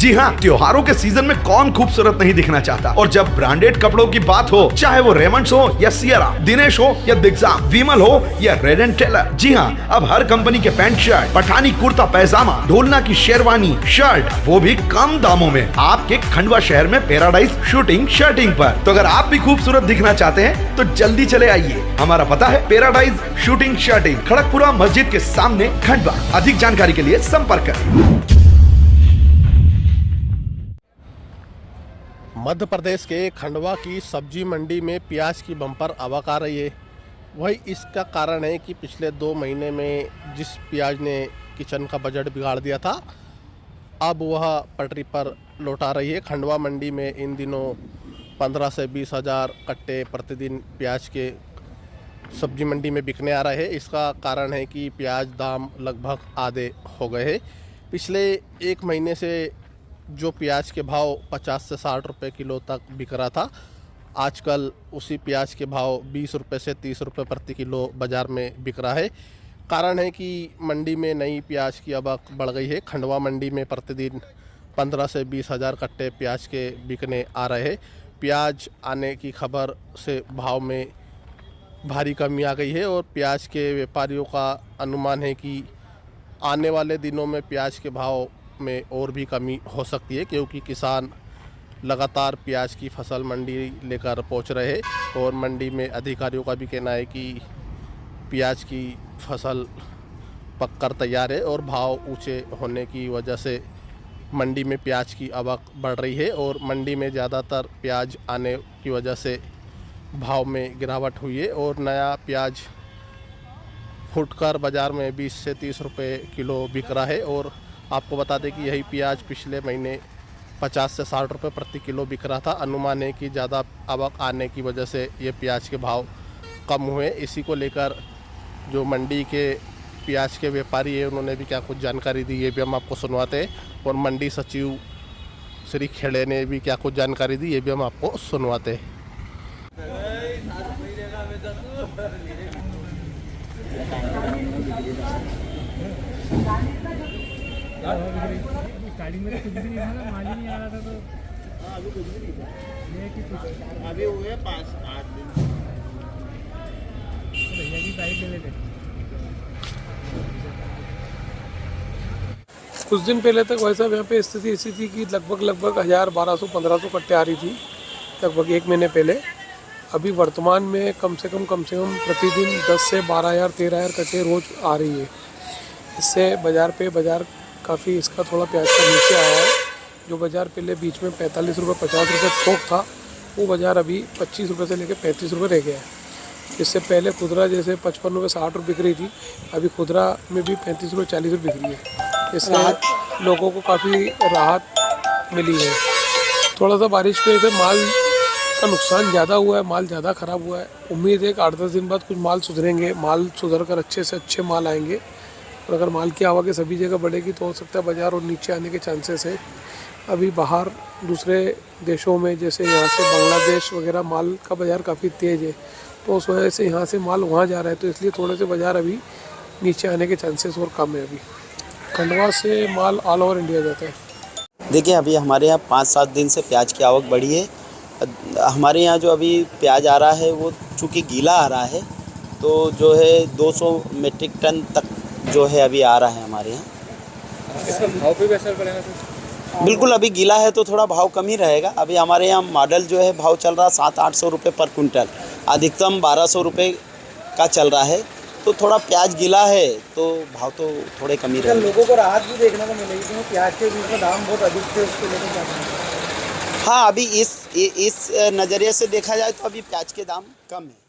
जी हाँ, त्योहारों के सीजन में कौन खूबसूरत नहीं दिखना चाहता। और जब ब्रांडेड कपड़ों की बात हो, चाहे वो रेमंड्स हो या सियरा, दिनेश हो या दिग्जाम, विमल हो या रेड एंड टेलर, जी हाँ, अब हर कंपनी के पैंट शर्ट, पठानी कुर्ता पैजामा, ढोलना की शेरवानी शर्ट, वो भी कम दामों में आपके खंडवा शहर में पैराडाइज शूटिंग शर्टिंग पर। तो अगर आप भी खूबसूरत दिखना चाहते हैं तो जल्दी चले आइए। हमारा पता है पैराडाइज शूटिंग शर्टिंग, खड़गपुरा मस्जिद के सामने, खंडवा। अधिक जानकारी के लिए संपर्क करें। मध्य प्रदेश के खंडवा की सब्जी मंडी में प्याज की बम्पर आवक आ रही है। वही इसका कारण है कि पिछले 2 महीने में जिस प्याज ने किचन का बजट बिगाड़ दिया था, अब वह पटरी पर लौटा रही है। खंडवा मंडी में इन दिनों 15 से 20 हज़ार कट्टे प्रतिदिन प्याज के सब्जी मंडी में बिकने आ रहे हैं। इसका कारण है कि प्याज दाम लगभग आधे हो गए हैं। पिछले 1 महीने से जो प्याज के भाव 50 से 60 रुपए किलो तक बिक रहा था, आजकल उसी प्याज के भाव 20 रुपये से 30 रुपये प्रति किलो बाज़ार में बिक रहा है। कारण है कि मंडी में नई प्याज की आवक बढ़ गई है। खंडवा मंडी में प्रतिदिन 15 से 20 हज़ार कट्टे प्याज के बिकने आ रहे हैं। प्याज आने की खबर से भाव में भारी कमी आ गई है और प्याज के व्यापारियों का अनुमान है कि आने वाले दिनों में प्याज के भाव में और भी कमी हो सकती है, क्योंकि किसान लगातार प्याज की फसल मंडी लेकर पहुंच रहे हैं और मंडी में अधिकारियों का भी कहना है कि प्याज की फसल पककर तैयार है और भाव ऊंचे होने की वजह से मंडी में प्याज की आवक बढ़ रही है और मंडी में ज़्यादातर प्याज आने की वजह से भाव में गिरावट हुई है और नया प्याज फुटकर बाज़ार में 20 से 30 रुपये किलो बिक रहा है। और आपको बता दें कि यही प्याज पिछले महीने 50 से 60 रुपये प्रति किलो बिक रहा था। अनुमान है कि ज़्यादा आवक आने की वजह से ये प्याज के भाव कम हुए। इसी को लेकर जो मंडी के प्याज के व्यापारी है, उन्होंने भी क्या कुछ जानकारी दी, ये भी हम आपको सुनवाते हैं। और मंडी सचिव श्री खेड़े ने भी क्या कुछ जानकारी दी, ये भी हम आपको सुनवाते हैं। स्टार्टिंग में कुछ भी नहीं था ना, माल ही नहीं आ रहा था। तो अभी कुछ भी नहीं था, अभी हुए 5-8 दिन। तो भैया की प्राइस ले लेते। कुछ दिन पहले तक वैसा यहाँ पे स्थिति ऐसी थी कि लगभग 1000, 1200, 1500 कट्टे आ रही थी, लगभग 1 महीने पहले। अभी वर्तमान में कम से कम प्रतिदिन 10 से 12,000, 13,000 कट्टे रोज़ आ रही है। इससे बाज़ार काफ़ी इसका थोड़ा प्याज का नीचे आया है। जो बाज़ार पहले बीच में 45 रुपये, 50 रुपये थोक था, वो बाज़ार अभी 25 रुपये से लेकर 35 रुपये रह गया है। इससे पहले खुदरा जैसे 55 रुपये, 60 रुपये बिक रही थी, अभी खुदरा में भी 35 रुपये, 40 रुपये बिक रही है। इससे लोगों को काफ़ी राहत मिली है। थोड़ा सा बारिश की वजह से माल का नुकसान ज़्यादा हुआ है, माल ज़्यादा ख़राब हुआ है। उम्मीद है कि 8-10 दिन बाद कुछ माल सुधरेंगे, माल सुधर कर अच्छे से अच्छे माल आएंगे। और अगर माल की आवक सभी जगह बढ़ेगी तो हो सकता है बाज़ार और नीचे आने के चांसेस है। अभी बाहर दूसरे देशों में जैसे यहाँ से बांग्लादेश वगैरह माल का बाज़ार काफ़ी तेज़ है, तो उस वजह से यहाँ से माल वहाँ जा रहा है, तो इसलिए थोड़े से बाज़ार अभी नीचे आने के चांसेस और कम है। अभी खंडवा से माल ऑल ओवर इंडिया जाता है। देखिए, अभी हमारे यहाँ 5-7 दिन से प्याज की आवक बढ़ी है। हमारे यहाँ जो अभी प्याज आ रहा है वो चूँकि गीला आ रहा है, तो जो है 200 मीट्रिक टन तक जो है अभी आ रहा है हमारे यहाँ। इसका भाव पे भी असर पड़ेगा सर? बिल्कुल, अभी गीला है तो थोड़ा भाव कम ही रहेगा। अभी हमारे यहाँ मॉडल जो है भाव चल रहा 700-800 रुपये पर कुंटल, अधिकतम 1200 रुपये का चल रहा है। तो थोड़ा प्याज गीला है तो भाव तो थोड़े कम ही रहेगा। लोगों को राहत भी देखने को मिलेगी क्योंकि प्याज के बीच में दाम बहुत अधिक थे, उसको लेकर क्या? हाँ, अभी इस नज़रिए से देखा जाए तो अभी प्याज के दाम कम है।